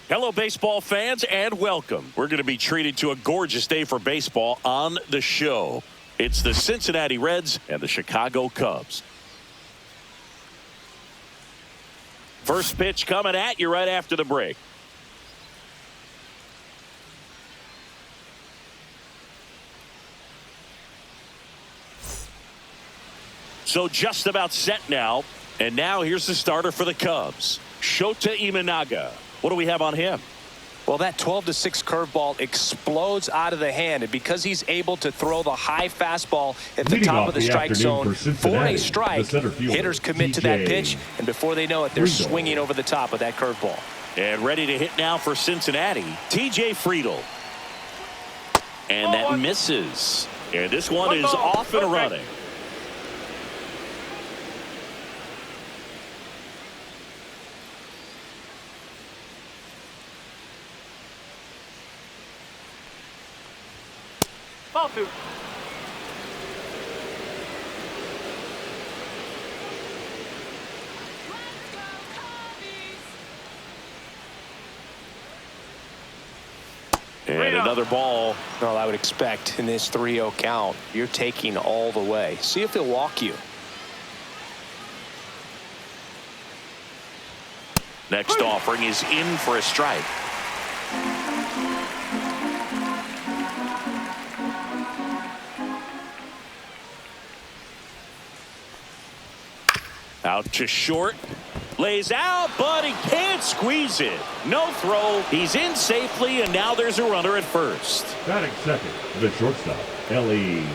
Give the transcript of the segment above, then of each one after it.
Hello, baseball fans, and welcome. We're going to be treated to a gorgeous day for baseball on the show. It's the Cincinnati Reds and the Chicago Cubs. First pitch coming at you right after the break. So just about set now. And now here's the starter for the Cubs, Shota Imanaga. What do we have on him? Well, that 12-6 curveball explodes out of the hand, and because he's able to throw the high fastball at the top of the strike zone for a strike, hitters commit to that pitch, and before they know it, they're swinging over the top of that curveball. And ready to hit now for Cincinnati, T.J. Friedl. And that misses. And this one is off and running. Ball two. And another ball. Well, I would expect in this 3-0 count, you're taking all the way. See if he'll walk you. Next offering is in for a strike. Out to short. Lays out, but he can't squeeze it. No throw. He's in safely, and now there's a runner at first. Batting second, the shortstop, Ellie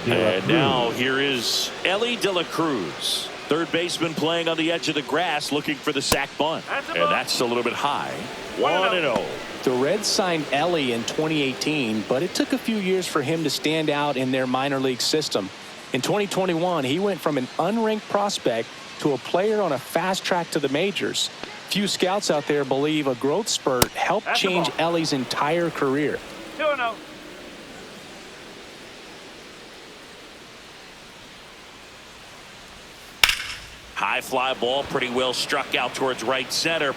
De La And Cruz. now here is Ellie De La Cruz. Third baseman playing on the edge of the grass looking for the sac bunt. And that's a little bit high. 1-0. The Reds signed Ellie in 2018, but it took a few years for him to stand out in their minor league system. In 2021, he went from an unranked prospect to a player on a fast track to the majors. Few scouts out there believe a growth spurt helped change Ellie's entire career. 2-0. High fly ball, pretty well struck out towards right center.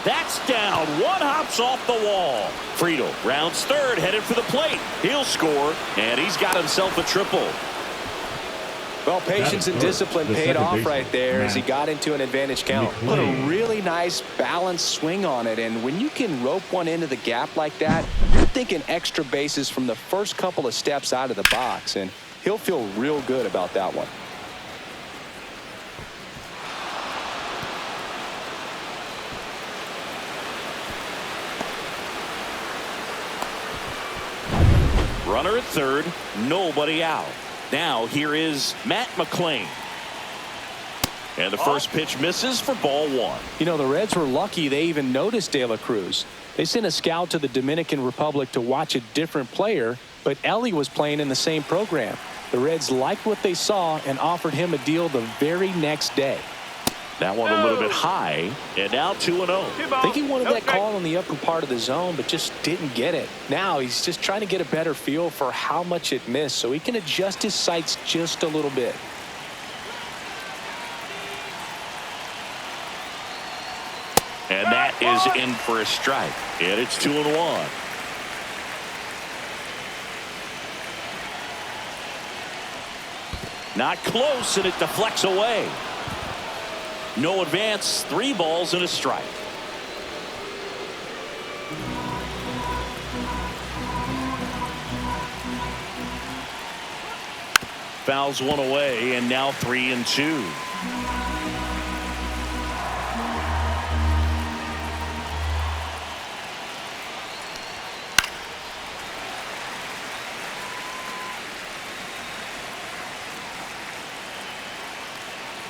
That's down. One hops off the wall. Friedl rounds third, headed for the plate. He'll score, and he's got himself a triple. Well, patience and discipline paid off right there as he got into an advantage count. Put a really nice balanced swing on it, and when you can rope one into the gap like that, you're thinking extra bases from the first couple of steps out of the box, and he'll feel real good about that one. Runner at third, nobody out. Now here is Matt McClain. And the first pitch misses for ball one. You know, the Reds were lucky they even noticed De La Cruz. They sent a scout to the Dominican Republic to watch a different player, but Ellie was playing in the same program. The Reds liked what they saw and offered him a deal the very next day. That one a little bit high, and now 2-0. I think he wanted that call in the upper part of the zone, but just didn't get it. Now he's just trying to get a better feel for how much it missed so he can adjust his sights just a little bit. And that is in for a strike. And it's 2-1. Not close, and it deflects away. No advance, 3 balls and a strike. Fouls one away, and now 3-2.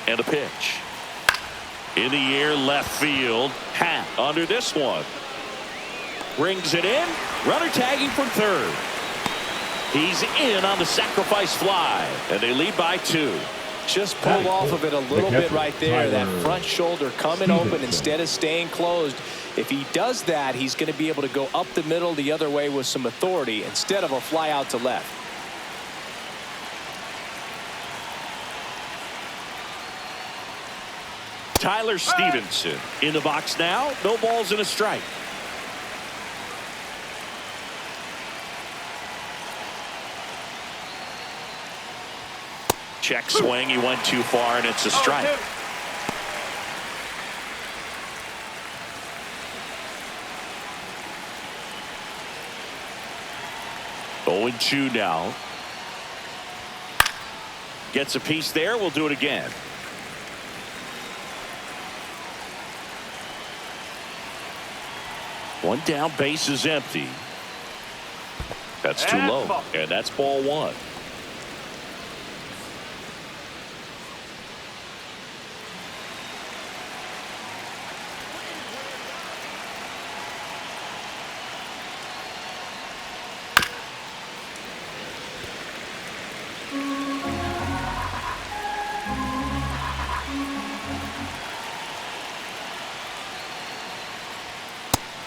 And a pitch. In the air, left field. Hat under this one. Rings it in. Runner tagging from third. He's in on the sacrifice fly. And they lead by 2. Just pulled off of it a little bit right there. That front shoulder coming open instead of staying closed. If he does that, he's going to be able to go up the middle the other way with some authority instead of a fly out to left. Tyler Stevenson in the box now. No balls and a strike. Check swing. He went too far, and it's a strike. Oh, 0-2 now. Gets a piece there. We'll do it again. One down, base is empty. That's too low, and that's ball one.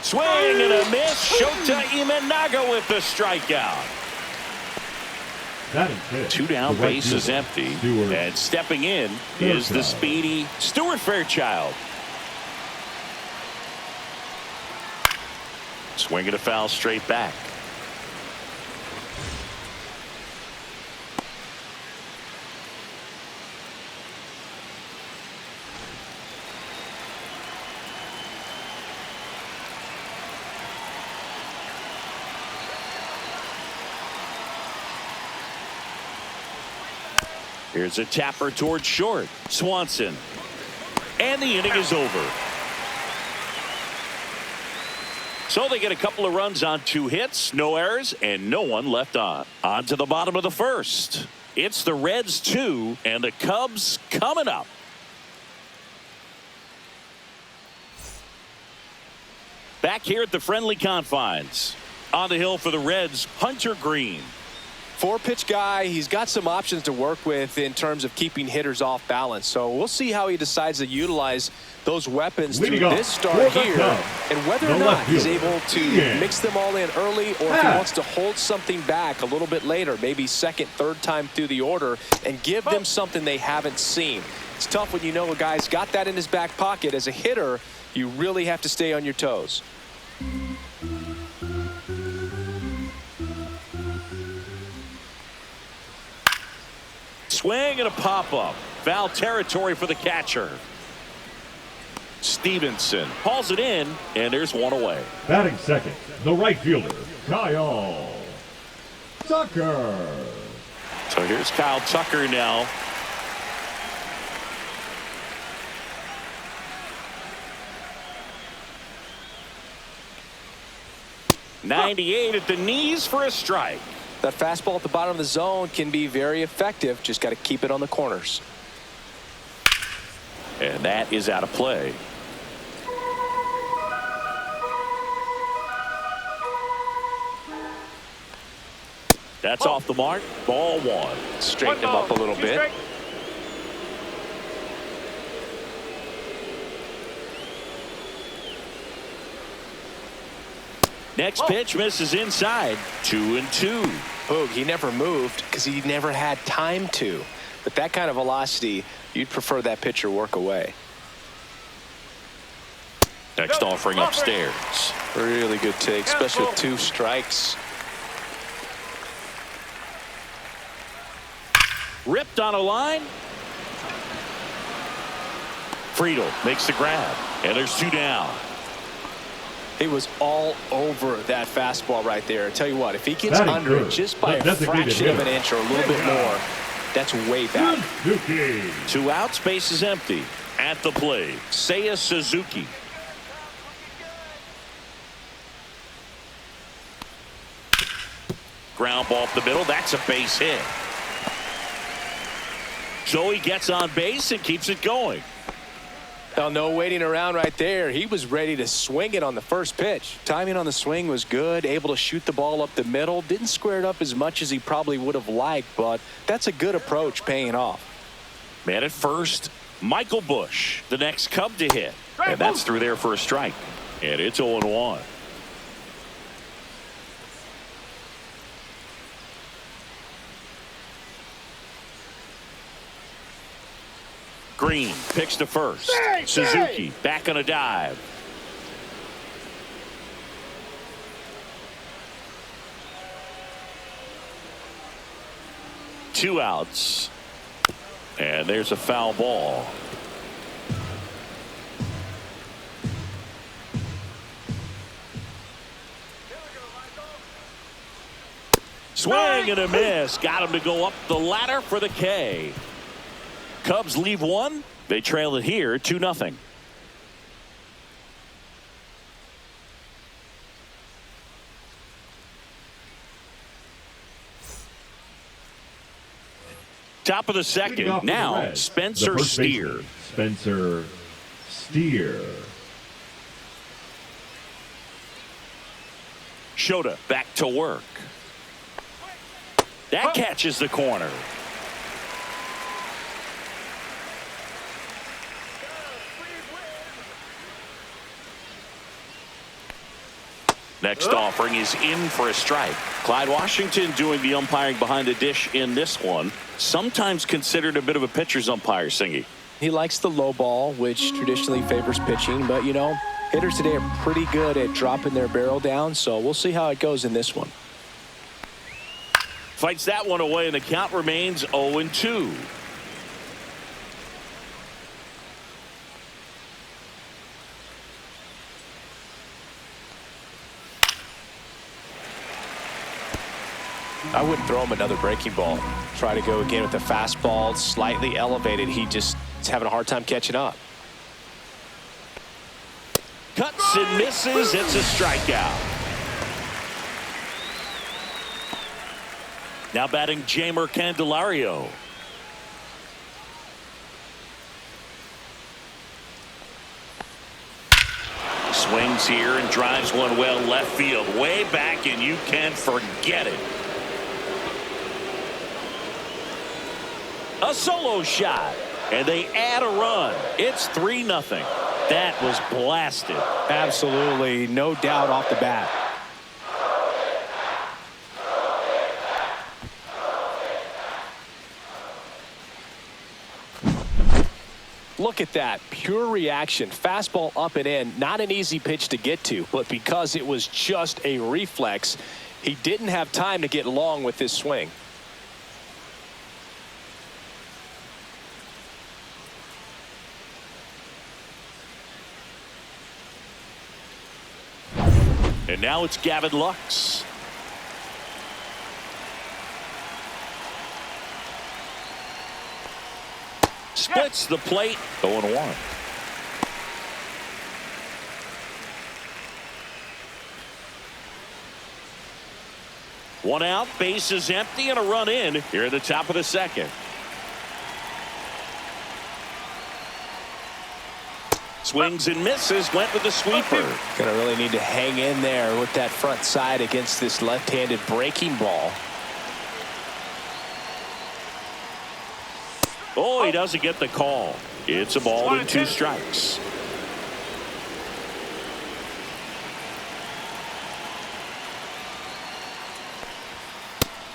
Swing and a miss. Shota Imanaga with the strikeout. Two down, base is empty. And stepping in is the speedy Stuart Fairchild. Swing and a foul straight back. Here's a tapper towards short. Swanson. And the inning is over. So they get a couple of runs on 2 hits, no errors, and no one left on. On to the bottom of the first. It's the Reds 2 and the Cubs coming up. Back here at the friendly confines. On the hill for the Reds, Hunter Green. 4-pitch guy. He's got some options to work with in terms of keeping hitters off balance. So we'll see how he decides to utilize those weapons through this start here, and whether or not he's able to mix them all in early, or if he wants to hold something back a little bit later, maybe second, third time through the order, and give them something they haven't seen. It's tough when you know a guy's got that in his back pocket. As a hitter, you really have to stay on your toes. Swing and a pop-up. Foul territory for the catcher. Stevenson hauls it in, and there's one away. Batting second, the right fielder, Kyle Tucker. So here's Kyle Tucker now. .98 at the knees for a strike. That fastball at the bottom of the zone can be very effective. Just got to keep it on the corners. And that is out of play. That's off the mark. Ball one. Straighten him up a little bit. Next pitch misses inside. 2-2. Boog, he never moved because he never had time to. But that kind of velocity, you'd prefer that pitcher work away. Next offering upstairs. Really good take, especially with 2 strikes. Ripped on a line. Friedel makes the grab. And there's 2 down. He was all over that fastball right there. I tell you what, if he gets under it just by a fraction of an inch or a little bit more, that's way back. 2 outs, base is empty. At the plate, Seiya Suzuki. Ground ball up the middle. That's a base hit. So he gets on base and keeps it going. Well, no waiting around right there. He was ready to swing it on the first pitch. Timing on the swing was good, able to shoot the ball up the middle. Didn't square it up as much as he probably would have liked, but that's a good approach, paying off. Man at first, Michael Busch, the next Cub to hit. And that's through there for a strike. And it's 0-1. Green picks to first. Suzuki back on a dive. Two outs. And there's a foul ball. Swing and a miss. Got him to go up the ladder for the K. Cubs leave one. They trail it here 2-0. Top of the second. Now Spencer Steer. Spencer Steer. Shota back to work. That catches the corner. Next offering is in for a strike. Clyde Washington doing the umpiring behind the dish in this one. Sometimes considered a bit of a pitcher's umpire, Singy. He likes the low ball, which traditionally favors pitching. But, you know, hitters today are pretty good at dropping their barrel down. So we'll see how it goes in this one. Fights that one away, and the count remains 0-2. I wouldn't throw him another breaking ball. Try to go again with the fastball, slightly elevated. He just is having a hard time catching up. Cuts and misses. It's a strikeout. Now batting Jeimer Candelario. Swings here and drives one well left field. Way back, and you can forget it. A solo shot, and they add a run. It's 3-0. That was blasted. Absolutely, no doubt off the bat. Look at that, pure reaction. Fastball up and in, not an easy pitch to get to, but because it was just a reflex, he didn't have time to get long with his swing. And now it's Gavin Lux. Splits the plate. 0-1. One out, base is empty, and a run in here at the top of the second. Swings and misses, went with the sweeper. Gonna really need to hang in there with that front side against this left-handed breaking ball. Oh, he doesn't get the call. It's a ball and 2 strikes.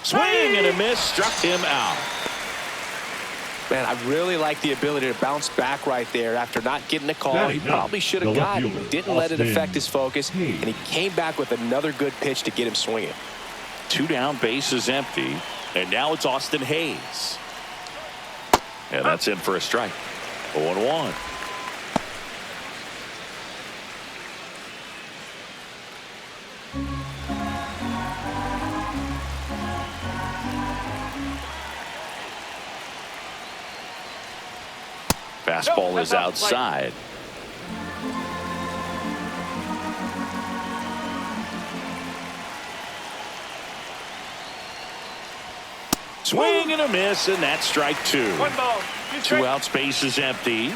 Swing and a miss, struck him out. Man, I really like the ability to bounce back right there after not getting the call. He probably should have gotten it. Didn't let it affect his focus, and he came back with another good pitch to get him swinging. 2 down, base is empty, and now it's Austin Hayes. And that's in for a strike. 0-1. Fastball is outside. Swing and a miss, and that's strike 2. 1 ball. 2 outs, base is empty.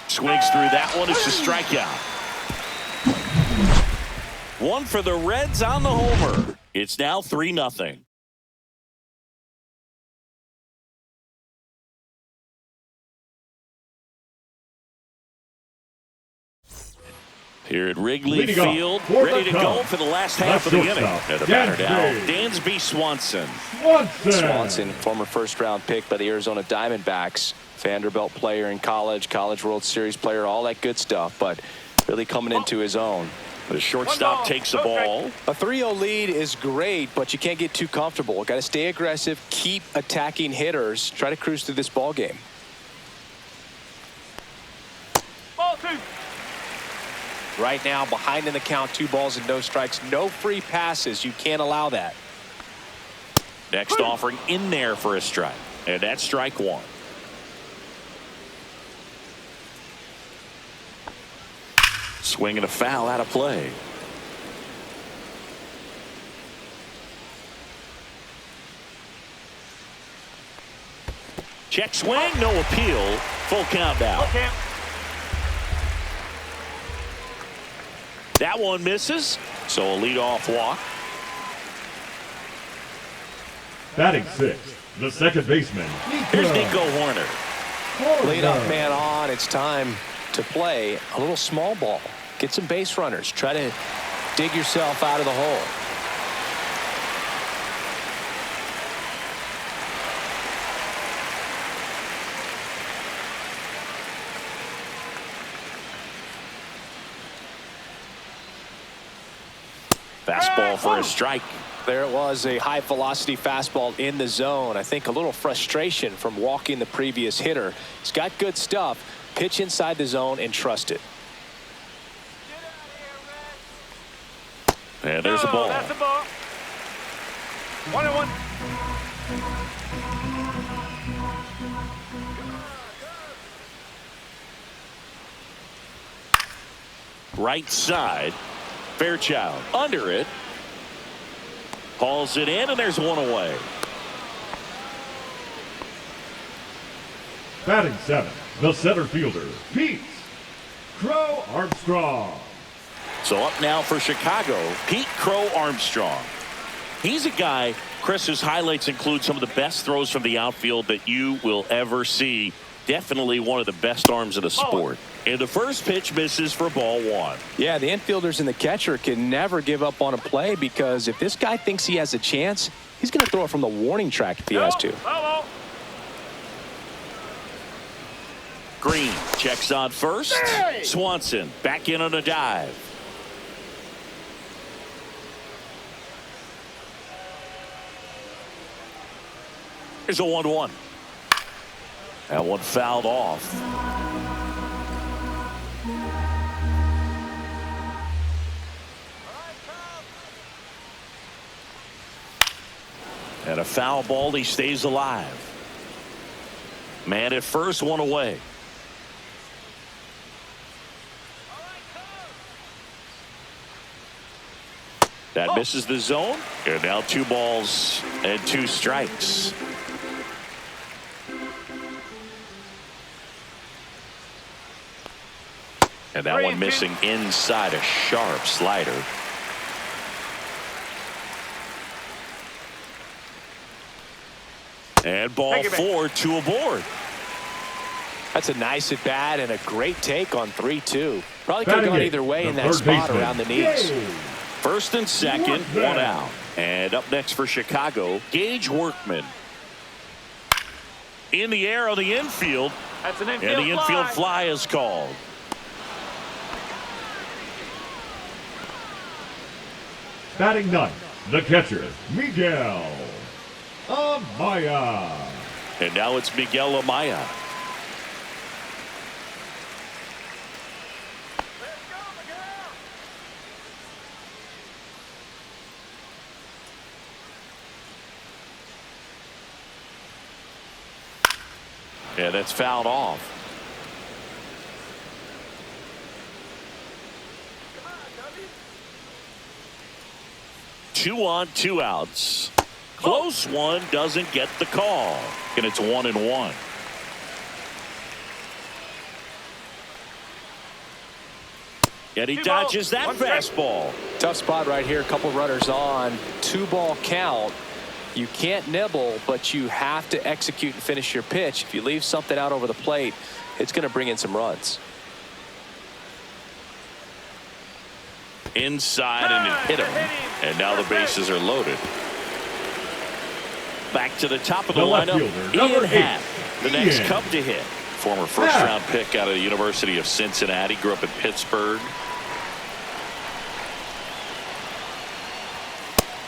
Swings through that one. It's a strikeout. One for the Reds on the homer. It's now 3-0. Here at Wrigley Leading off Field, for the ready to go Cubs, for the last half of the inning. And the batter now, Dansby Swanson. Swanson, former first-round pick by the Arizona Diamondbacks. Vanderbilt player in college, College World Series player, all that good stuff, but really coming into his own. The shortstop takes the ball. A 3-0 lead is great, but you can't get too comfortable. Got to stay aggressive, keep attacking hitters, try to cruise through this ball game. Ball 2. Right now, behind in the count, 2 balls and no strikes, no free passes. You can't allow that. Next offering in there for a strike, and that's strike 1. Swing and a foul out of play. Check swing, no appeal. Full count now. Okay. That one misses, so a leadoff walk. Batting 6, the second baseman. Here's Nico Horner. Leadoff man on. It's time to play a little small ball. Get some base runners. Try to dig yourself out of the hole. Fastball for a strike. There it was, a high velocity fastball in the zone. I think a little frustration from walking the previous hitter. He's got good stuff. Pitch inside the zone and trust it. And there's a ball. That's a ball. 1-1. Right side. Fairchild under it. Hauls it in, and there's one away. Batting 7, the center fielder, Pete Crow Armstrong. So up now for Chicago, Pete Crow Armstrong. He's a guy, Chris, whose highlights include some of the best throws from the outfield that you will ever see. Definitely one of the best arms in the sport. And the first pitch misses for ball 1. Yeah, the infielders and the catcher can never give up on a play, because if this guy thinks he has a chance, he's going to throw it from the warning track if he has to. Green checks on first. Swanson back in on a dive. Here's a 1-1. That one fouled off. And a foul ball, he stays alive. Man at first, one away. That misses the zone. And now 2 balls and 2 strikes. And that one missing inside, a sharp slider. And ball 4, 2 aboard. That's a nice at bat and a great take on 3-2. Probably could have gone either way in that spot around the knees. First and second, 1 out. And up next for Chicago, Gage Workman. In the air on the infield. That's an and the infield fly is called. Batting 9, the catcher, Miguel Amaya. And now it's Miguel Amaya. Yeah, that's fouled off. Two on, 2 outs. Close one, doesn't get the call. And it's 1-1. And he dodges that fastball. Tough spot right here. A couple runners on. 2-ball count. You can't nibble, but you have to execute and finish your pitch. If you leave something out over the plate, it's going to bring in some runs. inside and it hit him. And now the bases are loaded. Back to the top of the left lineup, fielder, number Ian Happ, 8, the next Ian. Cub to hit. Former first-round pick out of the University of Cincinnati. Grew up in Pittsburgh.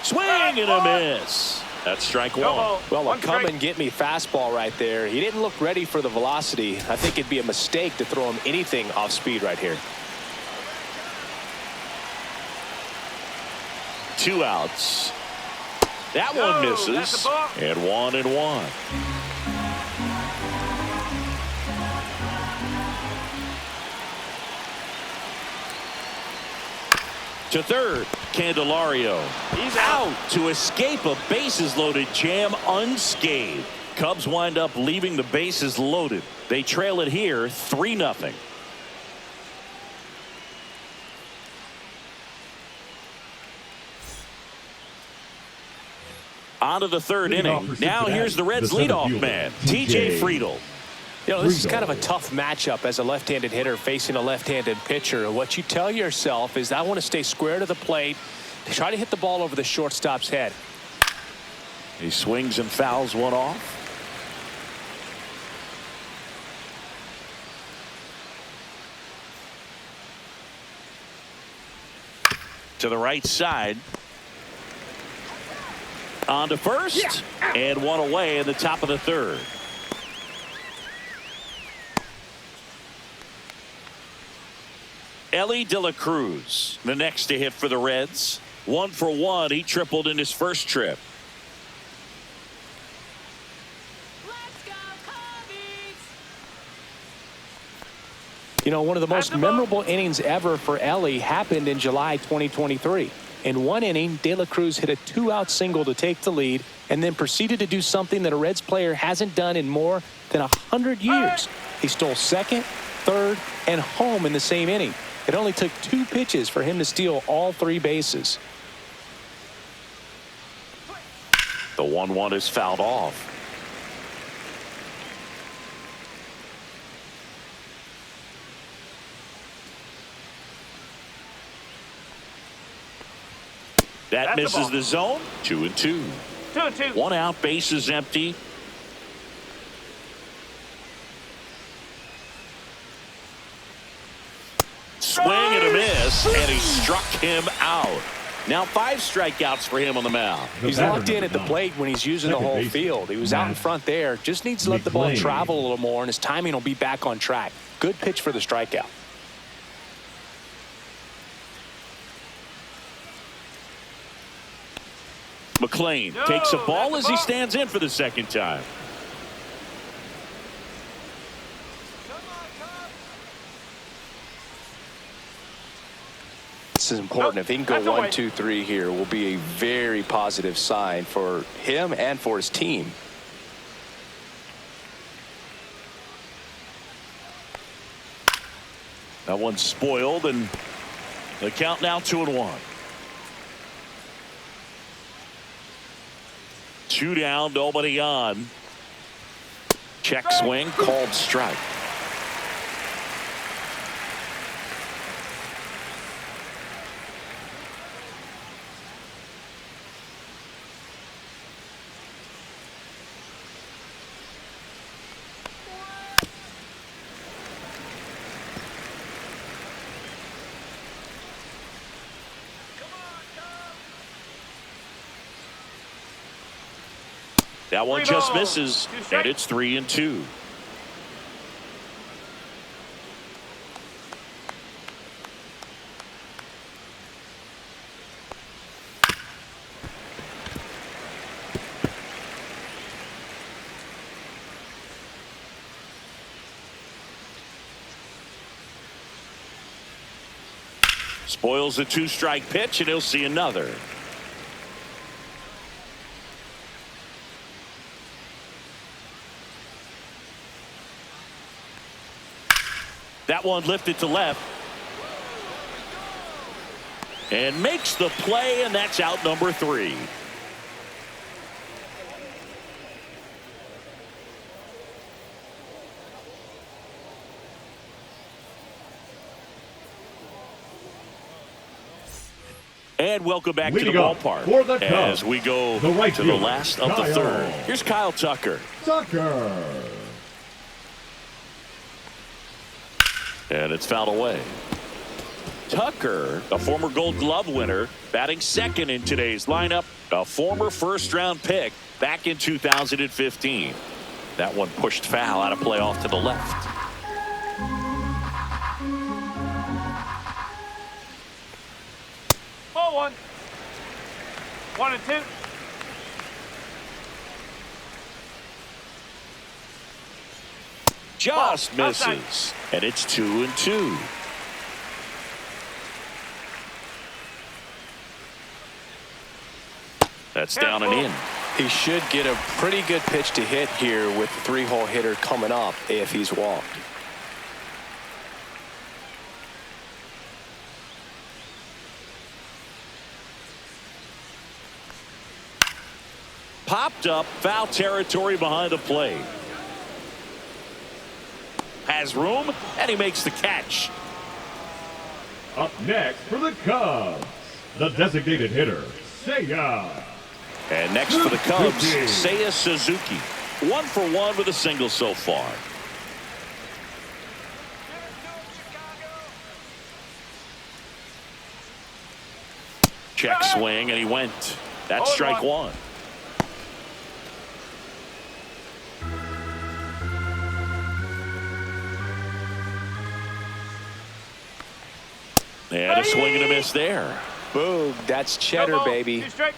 Swing and a miss. That's strike one. Well, a come and get me fastball right there. He didn't look ready for the velocity. I think it'd be a mistake to throw him anything off speed right here. 2 outs. That one misses. And 1-1. To third, Candelario. He's out to escape a bases-loaded jam unscathed. Cubs wind up leaving the bases loaded. They trail it here 3-0. On to the third inning. Now here's the Reds' leadoff man, T.J. Friedl. You know, this is kind of a tough matchup as a left-handed hitter facing a left-handed pitcher. What you tell yourself is, I want to stay square to the plate, try to hit the ball over the shortstop's head. He swings and fouls one off. To the right side. On to first. And one away in the top of the third. Elly De La Cruz, the next to hit for the Reds. 1 for 1. He tripled in his first trip. Let's go, Cubbies! You know, one of the most memorable innings ever for Elly happened in July 2023. In one inning, De La Cruz hit a 2-out single to take the lead and then proceeded to do something that a Reds player hasn't done in more than 100 years. He stole second, third, and home in the same inning. It only took 2 pitches for him to steal all 3 bases. The 1-1 is fouled off. That misses the zone. 2-2. 2-2. 1 out, bases empty. Swing and a miss, and he struck him out. Now 5 strikeouts for him on the mound. He's locked in at the plate when he's using the whole field. He was out in front there. Just needs to let the ball travel a little more, and his timing will be back on track. Good pitch for the strikeout. McLean takes a ball as he stands in for the second time. This is important. If he can go 1, 2, 3 here, will be a very positive sign for him and for his team. That one's spoiled, and the count now 2-1. 2 down, nobody on. Check swing, called strike. That one just misses, and it's 3-2. Spoils a 2-strike pitch, and he'll see another. That one lifted to left. And makes the play, and that's out number 3. And welcome back to the Leading off ballpark for the as Cubs, we go the right to the fielder, last of the Kyle. third. Here's Kyle Tucker. Tucker. And it's fouled away. Tucker, a former Gold Glove winner, batting second in today's lineup, a former first-round pick back in 2015. That one pushed foul out of play off to the left. Ball one. 1 and 2. Just Ball outside. misses. And it's 2-2. That's down and in. He should get a pretty good pitch to hit here with the 3-hole hitter coming up if he's walked. Popped up, foul territory behind the plate. Has room, and he makes the catch. Up next for the Cubs, the designated hitter, Seiya. And next for the Cubs, Seiya Suzuki. 1 for 1 with a single so far. Check swing, and he went. That's strike one. And a swing and a miss there. Boog, that's cheddar, baby. 2 strike.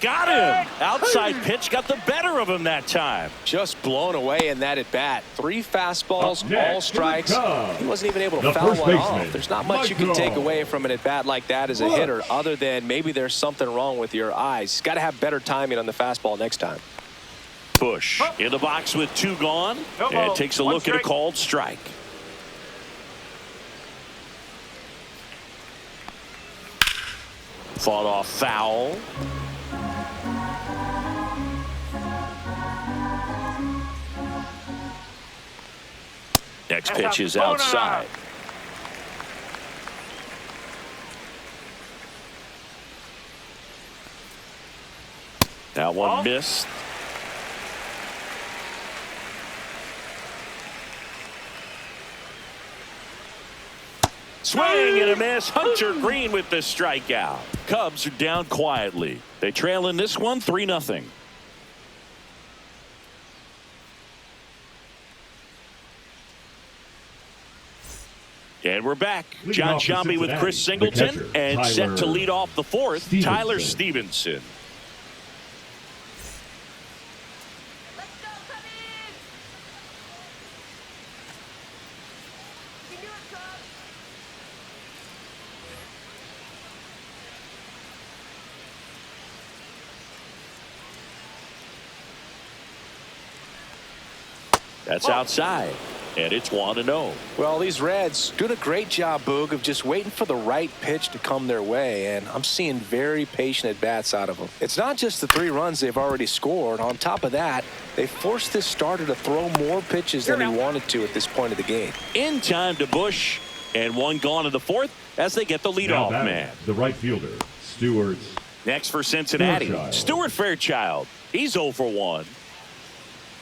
Got him. Outside pitch got the better of him that time. Just blown away in that at bat. 3 fastballs, Up next all for the strikes. Cubs, He wasn't even able to the foul first one baseman, off. There's not much you can take away from an at bat like that as a Bush. hitter, other than maybe there's something wrong with your eyes. Got to have better timing on the fastball next time. Bush in the box with 2 gone, and takes a look at a called strike. Fought off foul. Next pitch is outside. That one missed. Swing and a miss. Hunter Green with the strikeout. Cubs are down quietly. They trail in this one 3-0. And we're back. Leading John off for Shambi with Chris Cincinnati, the Singleton catcher, and set to Tyler lead off the fourth, Stevenson. Tyler Stevenson. Let's go, Cubbies! You can do it, Cubs! That's outside. And it's 1-0. Well, these Reds doing a great job, Boog, of just waiting for the right pitch to come their way, and I'm seeing very patient at-bats out of them. It's not just the 3 runs they've already scored. On top of that, they forced this starter to throw more pitches than he wanted to at this point of the game. In time to Bush, and 1 gone in the fourth as they get the Now leadoff batting, man. the right fielder, Stewart. Next for Cincinnati, Fairchild. Stuart Fairchild. He's 0 for 1.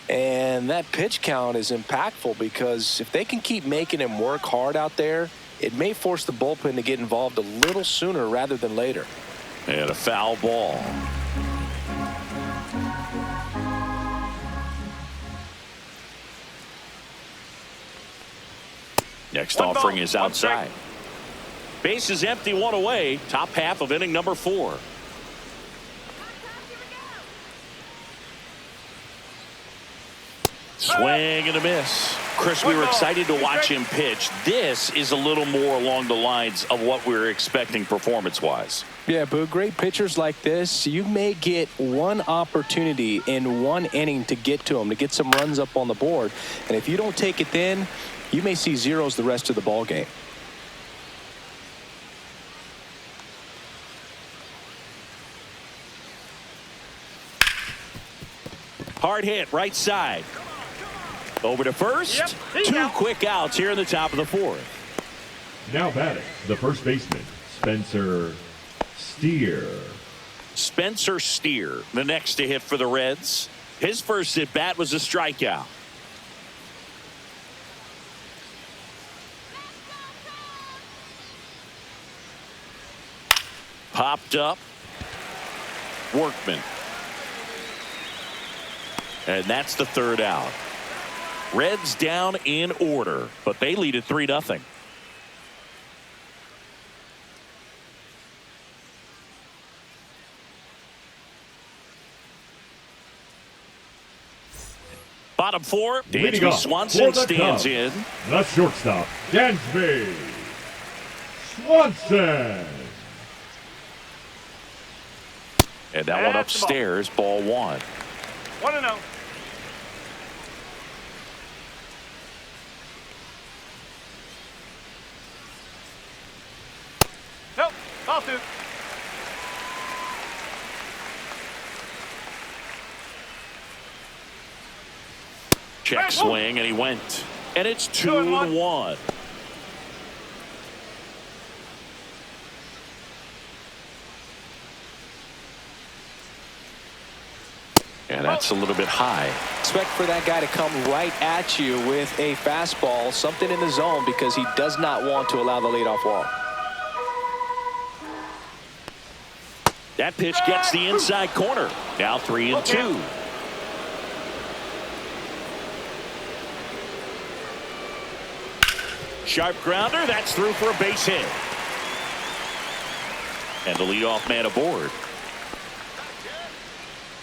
And that pitch count is impactful because if they can keep making him work hard out there, it may force the bullpen to get involved a little sooner rather than later. And a foul ball. Next 1 ball, offering is 1 outside. strike. Base is empty, 1 away. Top half of inning number 4. Swing and a miss. Chris, we were excited to watch him pitch. This is a little more along the lines of what we were expecting performance-wise. Yeah, but great pitchers like this, you may get one opportunity in one inning to get to them, to get some runs up on the board. And if you don't take it then, you may see zeros the rest of the ball game. Hard hit right side. Over to first. Yep. 2 quick outs here in the top of the 4th. Now batting, the first baseman, Spencer Steer. Spencer Steer, the next to hit for the Reds. His first at bat was a strikeout. Popped up. Workman. And that's the 3rd out. Reds down in order, but they lead at 3-0. Bottom 4, Leading Dansby off Swanson for the stands Cubs, in. the shortstop, Dansby Swanson. And that one That's the ball. upstairs, ball 1. 1-0. Nope. Ball 2. Check swing, and he went. And it's 2-1. And that's a little bit high. Expect for that guy to come right at you with a fastball, something in the zone, because he does not want to allow the leadoff walk. That pitch gets the inside corner. Now 3-2. Sharp grounder. That's through for a base hit. And the leadoff man aboard.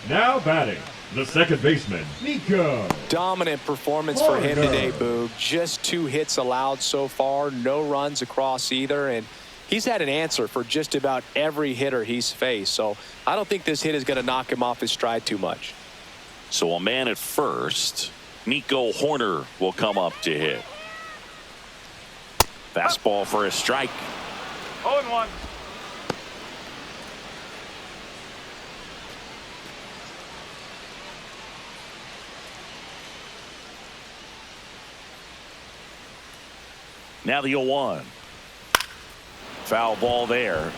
Now batting, the second baseman, Nico. Dominant performance for him today, Boog. Just 2 hits allowed so far, no runs across either, and he's had an answer for just about every hitter he's faced. So I don't think this hit is going to knock him off his stride too much. So a man at first. Nico Horner will come up to hit. Fastball for a strike. 0-1. Now the 0-1. Foul ball there.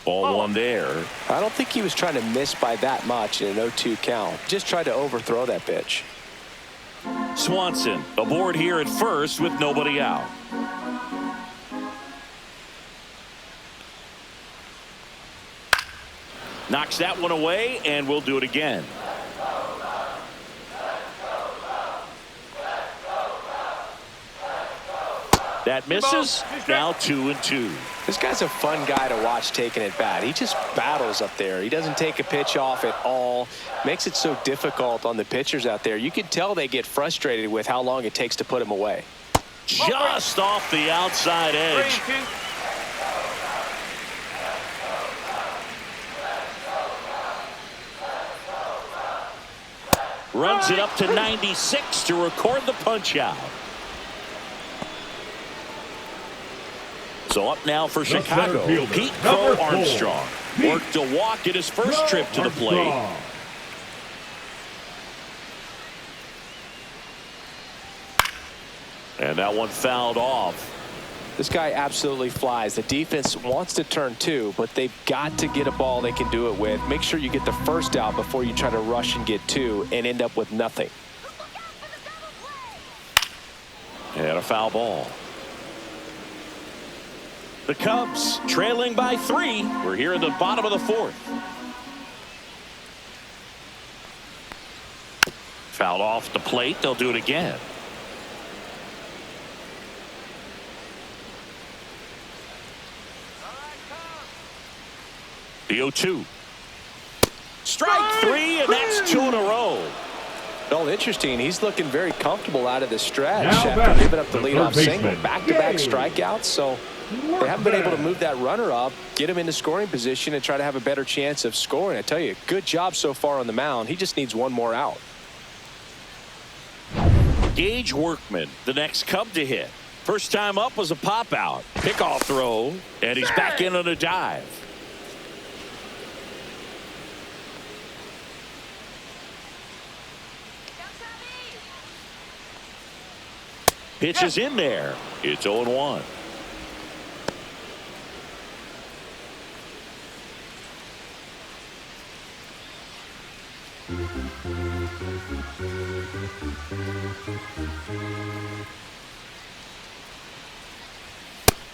Ball 1 there. I don't think he was trying to miss by that much in an 0-2 count. Just tried to overthrow that pitch. Swanson aboard here at first with nobody out. Knocks that one away, and we'll do it again. That misses. Now 2-2. This guy's a fun guy to watch taking at bat. He just battles up there. He doesn't take a pitch off at all. Makes it so difficult on the pitchers out there. You can tell they get frustrated with how long it takes to put him away. Just off the outside edge. 3-2. Runs it up to 96 to record the punch out. So up now for The Chicago, center fielder, Pete number Crow 4, Armstrong. Pete Worked a walk at his first Crow trip to the plate. Armstrong. And that one fouled off. This guy absolutely flies. The defense wants to turn 2, but they've got to get a ball they can do it with. Make sure you get the first out before you try to rush and get 2 and end up with nothing. And a foul ball. The Cubs trailing by 3. We're here in the bottom of the 4th. Fouled off the plate. They'll do it again. The 0-2. Strike 3, and that's 2 in a row. Well, interesting. He's looking very comfortable out of the stretch Now after batting, giving up the the leadoff third single. baseman, Back-to-back Dave. strikeouts, so they haven't been able to move that runner up, get him into scoring position, and try to have a better chance of scoring. I tell you, good job so far on the mound. He just needs one more out. Gage Workman, the next Cub to hit. First time up was a pop out. Pickoff throw. And he's back in on a dive. Pitch is in there. It's 0-1.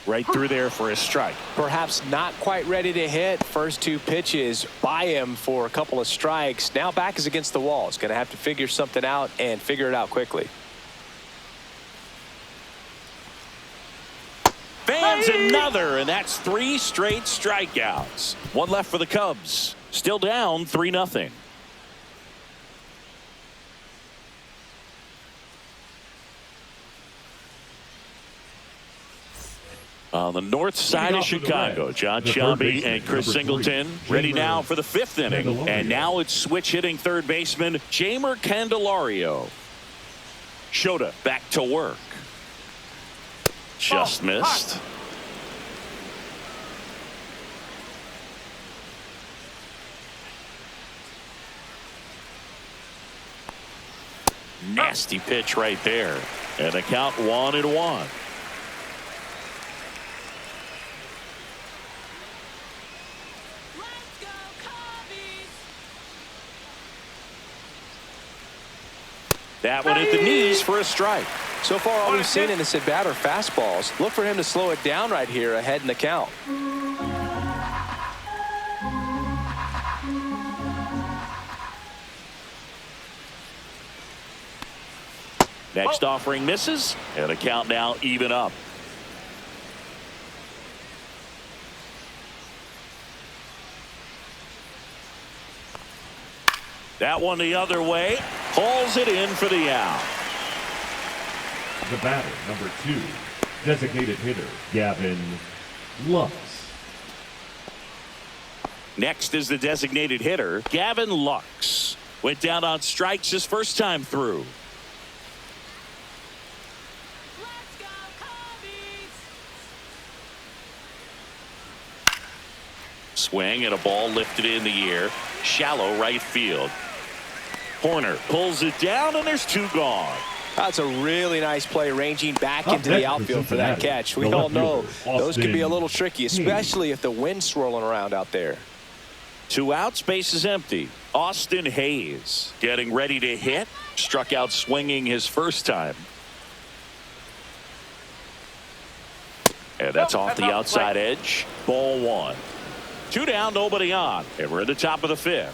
Right through there for a strike. Perhaps not quite ready to hit. First two pitches by him for a couple of strikes. Now back is against the wall. He's going to have to figure something out and figure it out quickly. Fans another, and that's 3 straight strikeouts. One left for the Cubs. Still down 3-0. On the north side of Chicago, John Sciambi and Chris Singleton ready now for the 5th inning. And now it's switch hitting third baseman Jeimer Candelario. Shota back to work. Just missed. Nasty pitch right there. And the count 1-1. That one at the knees for a strike. So far, all we've seen in this at bat are fastballs. Look for him to slow it down right here ahead in the count. Next offering misses, and the count now even up. That one the other way. Pulls it in for the out. The batter, number 2, designated hitter, Gavin Lux. Next is the designated hitter, Gavin Lux. Went down on strikes his first time through. Let's go, Cubbies! Swing and a ball lifted in the air. Shallow right field. Horner pulls it down, and there's 2 gone. That's a really nice play ranging back into the outfield for that catch. We all know those can be a little tricky, especially if the wind's swirling around out there. 2 outs, base is empty. Austin Hayes getting ready to hit. Struck out swinging his first time. And that's off the outside edge. Ball 1. 2 down, nobody on. And we're at the top of the 5th.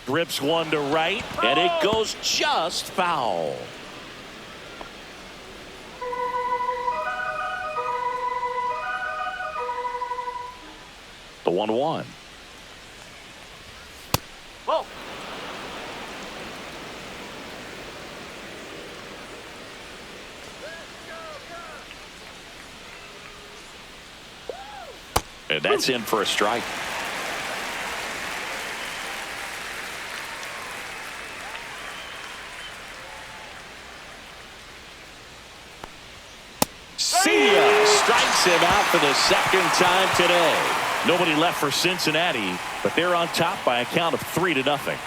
Grips one to right, and it goes just foul. The 1-1. Whoa. And that's in for a strike. See ya. Strikes him out for the second time today. Nobody left for Cincinnati, but they're on top by a count of 3-0.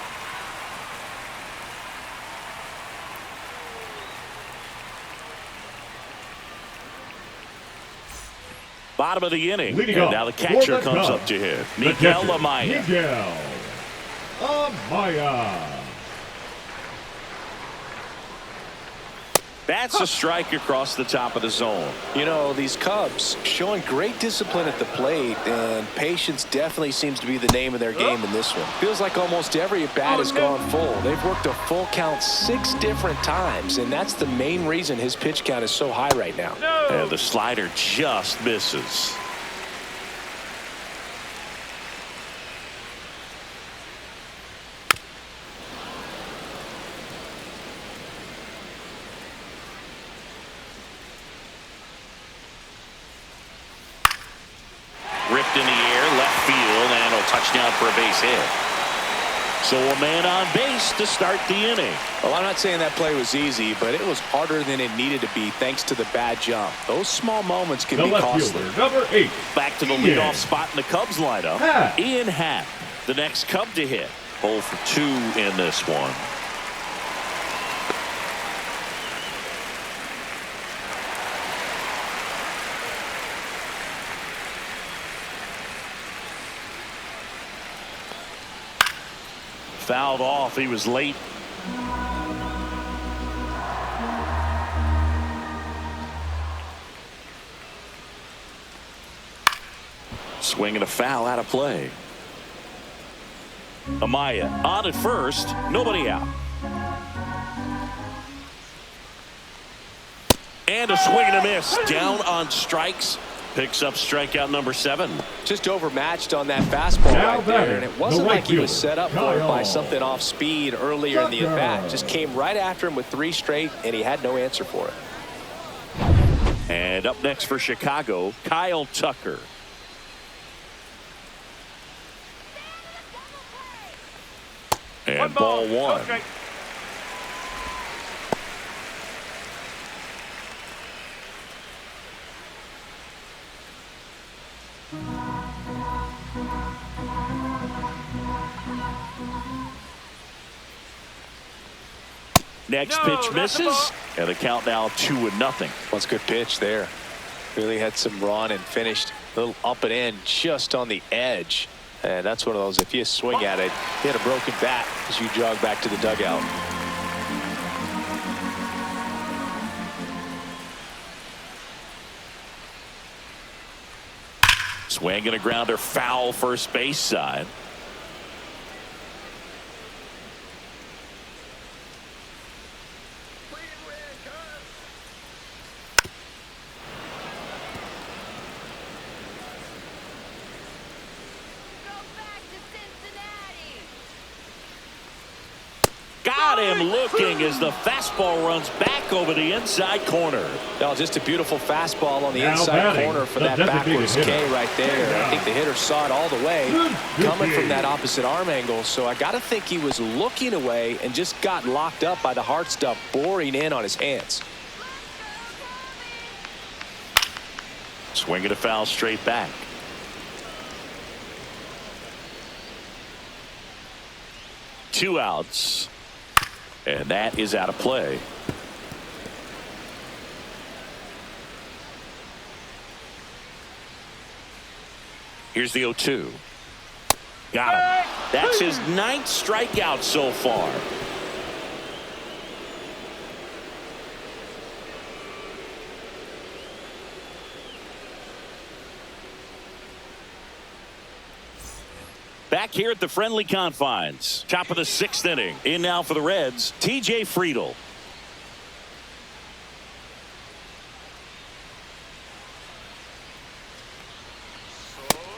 Bottom of the inning, Leading and off now the catcher for the comes Cubs, up to hit. the Miguel catcher, Amaya. Miguel Amaya. That's a strike across the top of the zone. You know, these Cubs showing great discipline at the plate, and patience definitely seems to be the name of their game in this one. Feels like almost every at bat has gone full. They've worked a full count 6 different times, and that's the main reason his pitch count is so high right now. And the slider just misses. Ripped in the air, left field, and a touchdown for a base hit. So a man on base to start the inning. Well, I'm not saying that play was easy, but it was harder than it needed to be thanks to the bad jump. Those small moments can The be left costly. fielder, number 8. Back to the Ian. leadoff spot in the Cubs lineup. Happ. Ian Happ, the next Cub to hit. 0 for 2 in this one. Fouled off. He was late. Swinging a foul out of play. Amaya on at first. Nobody out. And a swing and a miss. Down on strikes. Picks up strikeout number 7. Just overmatched on that fastball Now right there, batting, and it wasn't the right like he was fielder, set up for it by Kyle. something off speed earlier in the at-bat. Tucker. Just came right after him with 3 straight, and he had no answer for it. And up next for Chicago, Kyle Tucker. And ball Go 1. straight. Next No, pitch that's the misses. ball. And the count now 2-0. That's a good pitch there. Really had some run and finished a little up and in just on the edge. And that's one of those, if you swing at it, hit a broken bat as you jog back to the dugout. Swing and a grounder foul first base side. Go back to Cincinnati. Got him looking as the fastball runs back over the inside corner. Well, just a beautiful fastball on the Now inside batting, corner for the that designated backwards hitter. K right there. I think the hitter saw it all the way coming from that opposite arm angle. So I got to think he was looking away and just got locked up by the hard stuff boring in on his hands. Swing and a foul straight back. Two outs. And that is out of play. Here's the 0-2. Got him. That's his 9th strikeout so far. Back here at the friendly confines. Top of the 6th inning. In now for the Reds, TJ Friedl.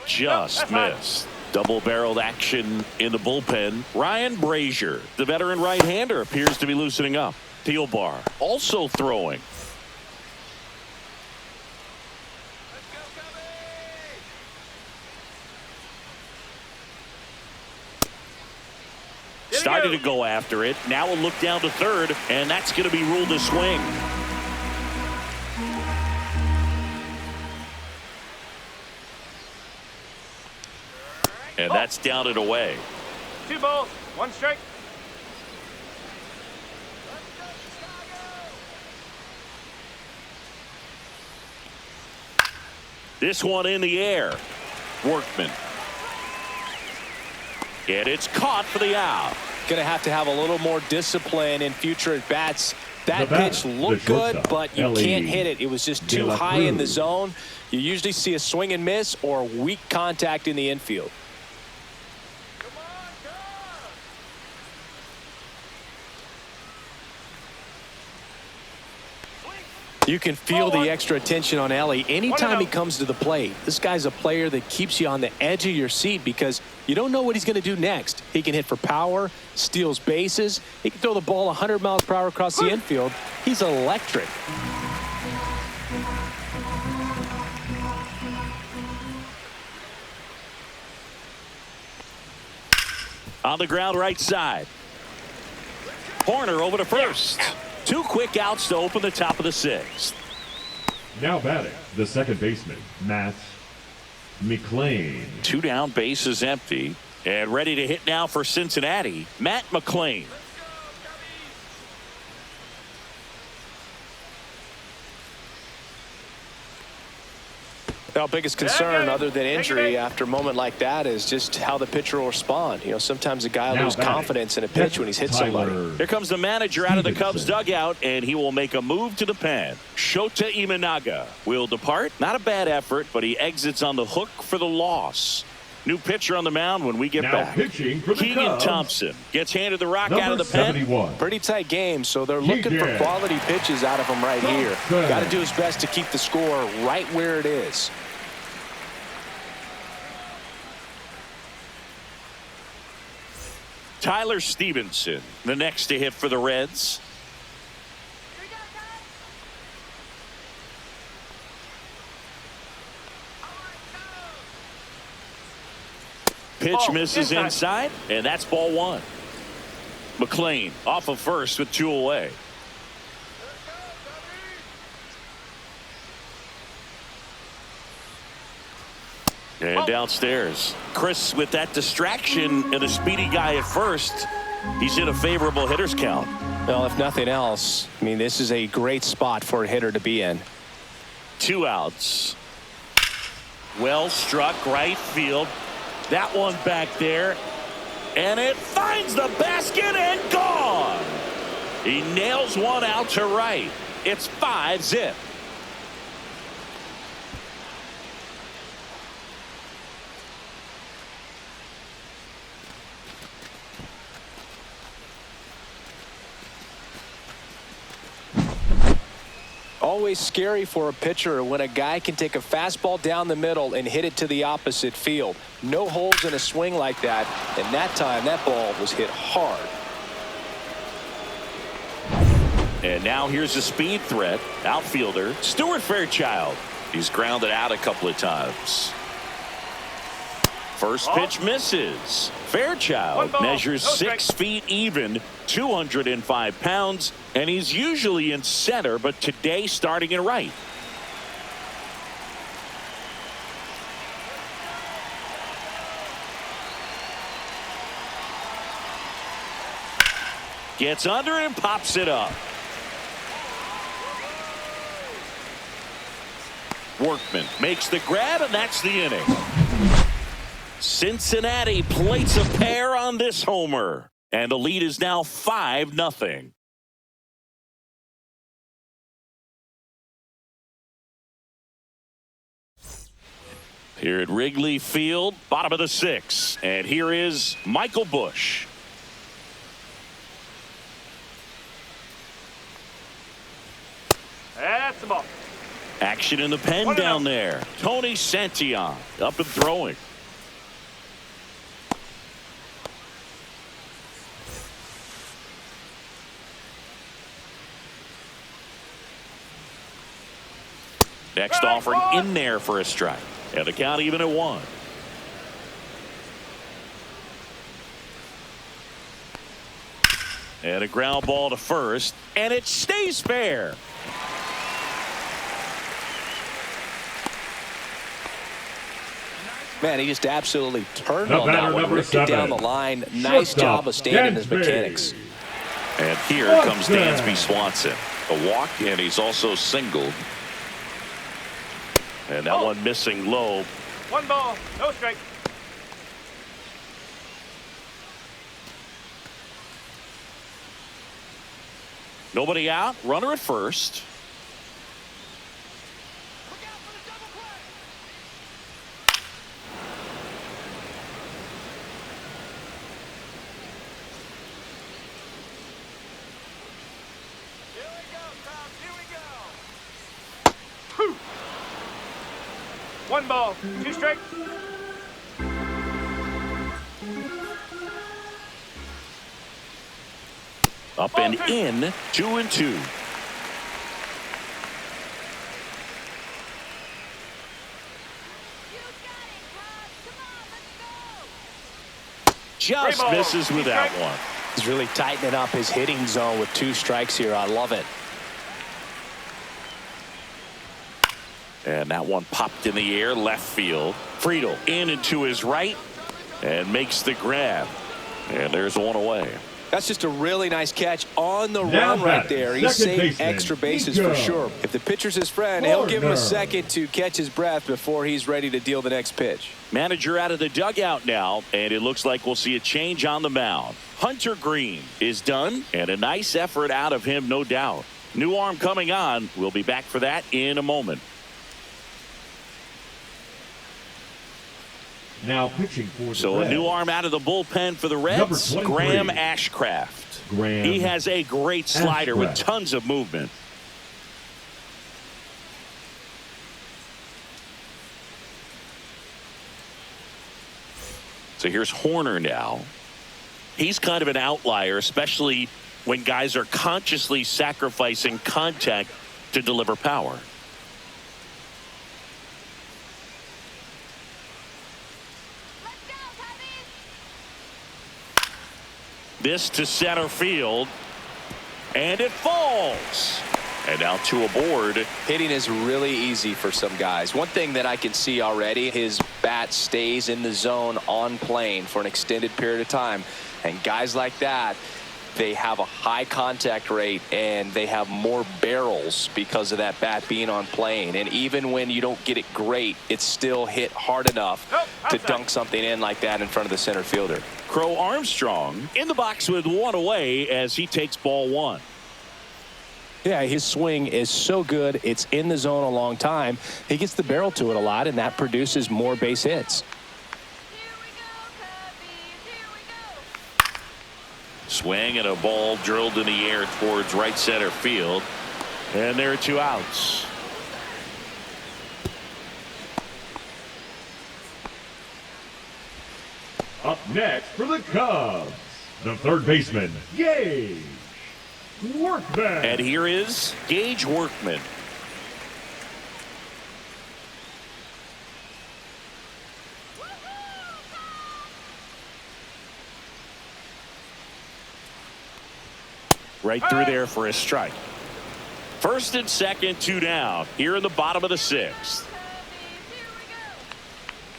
Just missed. Double-barreled action in the bullpen. Ryan Brazier, the veteran right-hander, appears to be loosening up. Thielbar also throwing. Started to go after it. Now we'll look down to third, and that's going to be ruled a swing. And that's down and away. 2 balls, 1 strike. This one in the air. Workman. And it's caught for the out. Going to have a little more discipline in future at bats. That The bat, pitch the looked good, shortstop, but you Ellie can't hit it. It was just De too La high in the Cruz. zone. You usually see a swing and miss or weak contact in the infield. You can feel the extra attention on Ellie anytime he comes to the plate. This guy's a player that keeps you on the edge of your seat because you don't know what he's going to do next. He can hit for power, steals bases. He can throw the ball 100 miles per hour across the infield. He's electric. On the ground right side. Horner over to first. 2 quick outs to open the top of the 6th. Now batting, the second baseman, Matt McLain. 2 down, bases empty. And ready to hit now for Cincinnati, Matt McLain. Our biggest concern, other than injury after a moment like that, is just how the pitcher will respond. You know, sometimes a guy will lose confidence in a pitch when he's hit somebody. Here comes the manager out of the Cubs dugout, and he will make a move to the pen. Shota Imanaga will depart. Not a bad effort, but he exits on the hook for the loss. New pitcher on the mound when we get back. Pitching for the Keegan Cubs, Thompson gets handed the rock out of the 71. pen. Pretty tight game, so they're looking for quality pitches out of him right here. Got to do his best to keep the score right where it is. Tyler Stevenson, the next to hit for the Reds. Pitch misses inside, and that's ball 1. McLain off of first with 2 away. And downstairs, Chris with that distraction and a speedy guy at first. He's in a favorable hitter's count. Well, if nothing else, I mean, this is a great spot for a hitter to be in. 2 outs. Well struck right field. That one back there. And it finds the basket and gone. He nails one out to right. It's 5-zip. Always scary for a pitcher when a guy can take a fastball down the middle and hit it to the opposite field. No holes in a swing like that, and that time that ball was hit hard. And now here's a speed threat. Outfielder Stuart Fairchild. He's grounded out a couple of times. First pitch misses. Fairchild measures 6 feet even, 205 pounds, and he's usually in center, but today starting in right. Gets under and pops it up. Workman makes the grab, and that's the inning. Cincinnati plates a pair on this homer, and the lead is now 5-0. Here at Wrigley Field, bottom of the 6th, and here is Michael Busch. That's the ball. Action in the pen down there. Tony Santillan up and throwing. Next offering in there for a strike. And the count even at 1. And a ground ball to first. And it stays fair. Man, he just absolutely turned on that one. Ripped it down the line. Nice job of staying in his mechanics. And here comes Dansby Swanson. A walk, and he's also singled. And that one missing low. 1 ball, no strike. Nobody out. Runner at first. One ball, 2 strikes. Up and in, 2-2. Just ball, misses with two that strikes. one. He's really tightening up his hitting zone with 2 strikes here. I love it. And that one popped in the air left field. Friedel in and to his right and makes the grab. And there's one away. That's just a really nice catch on the Now run right batting, there. He second saved baseman, extra bases Nico for sure. If the pitcher's his friend, he'll give him a Warner. second to catch his breath before he's ready to deal the next pitch. Manager out of the dugout now, and it looks like we'll see a change on the mound. Hunter Green is done, and a nice effort out of him, no doubt. New arm coming on. We'll be back for that in a moment. Now pitching for the So a Reds. new arm out of the bullpen for the Number Reds, 23. Graham Ashcraft. Graham He has a great slider with Ashcraft. tons of movement. So here's Horner now. He's kind of an outlier, especially when guys are consciously sacrificing contact to deliver power. Let's go, Cubbies! This to center field. And it falls. And now 2 aboard. Hitting is really easy for some guys. One thing that I can see already, his bat stays in the zone on plane for an extended period of time. And guys like that, they have a high contact rate and they have more barrels because of that bat being on plane. And even when you don't get it great, it's still hit hard enough to dunk something in like that in front of the center fielder. Crow Armstrong in the box with 1 away as he takes ball 1. Yeah, his swing is so good. It's in the zone a long time. He gets the barrel to it a lot, and that produces more base hits. Here we go, Cubbies! Here we go! Swing and a ball drilled in the air towards right center field. And there are 2 outs. Up next for the Cubs, the third baseman, Gage Workman. And here is Gage Workman. Right through there for a strike. First and second, 2 down. Here in the bottom of the 6th. Cubbies, here we go!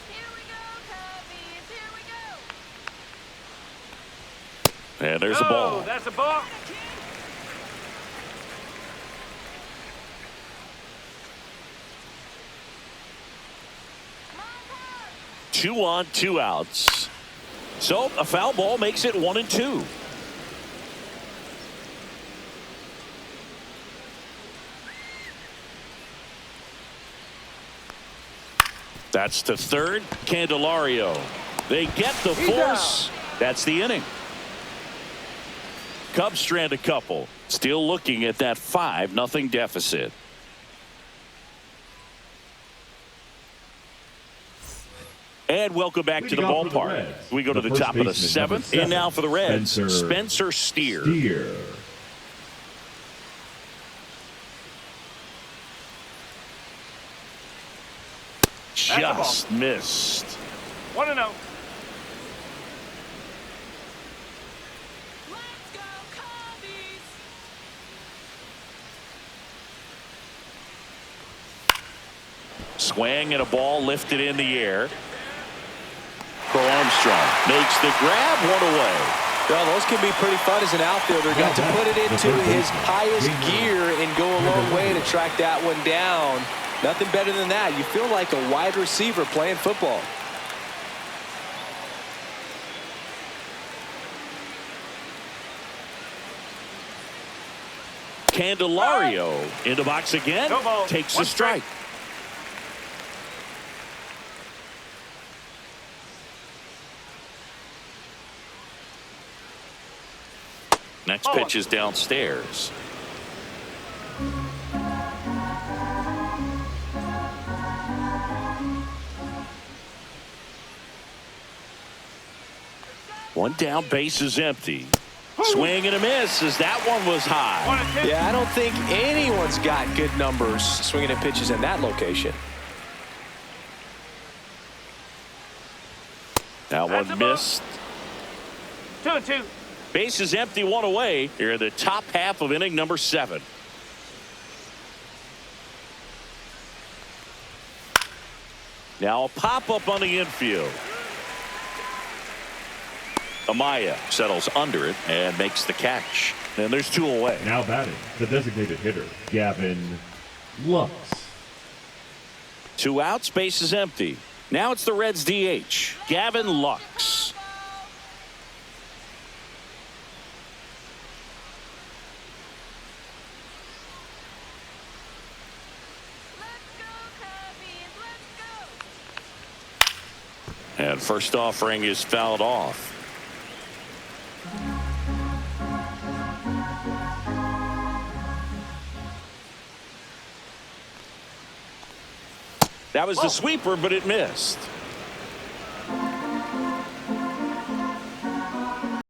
Here we go, Cubbies! Here we go! And there's a ball. That's a ball. Come on, Cubs! 2 on, 2 outs. So a foul ball makes it 1-2. That's to third. Candelario. They get the force. That's the inning. Cubs strand a couple. Still looking at that 5-0 deficit. And welcome back to the Leading off for the ballpark. Reds, We go to the the first top of the baseman, number 7th. And now for the Reds, Spencer Steer. Just missed. 1-0. Let's go, Cubbies! Swing and a ball lifted in the air. Crow Armstrong makes the grab, 1 away. Well, those can be pretty fun as an outfielder. Got to put it into his highest gear and go a long way to track that one down. Nothing better than that. You feel like a wide receiver playing football. Candelario in the box again. No ball. Takes a 1 strike. Next pitch is downstairs. One down, base is empty. Swing and a miss as that one was high. 1-2. Yeah, I don't think anyone's got good numbers swinging at pitches in that location. That That's a one ball. missed. 2-2. Base is empty, one away. Here in the top half of inning number 7. Now a pop-up on the infield. Amaya settles under it and makes the catch. And there's 2 away. Now batting, the designated hitter, Gavin Lux. 2 outs, base is empty. Now it's the Reds DH, Gavin Lux. Let's go, Cubbies. Let's go. And first offering is fouled off. That was the sweeper, but it missed.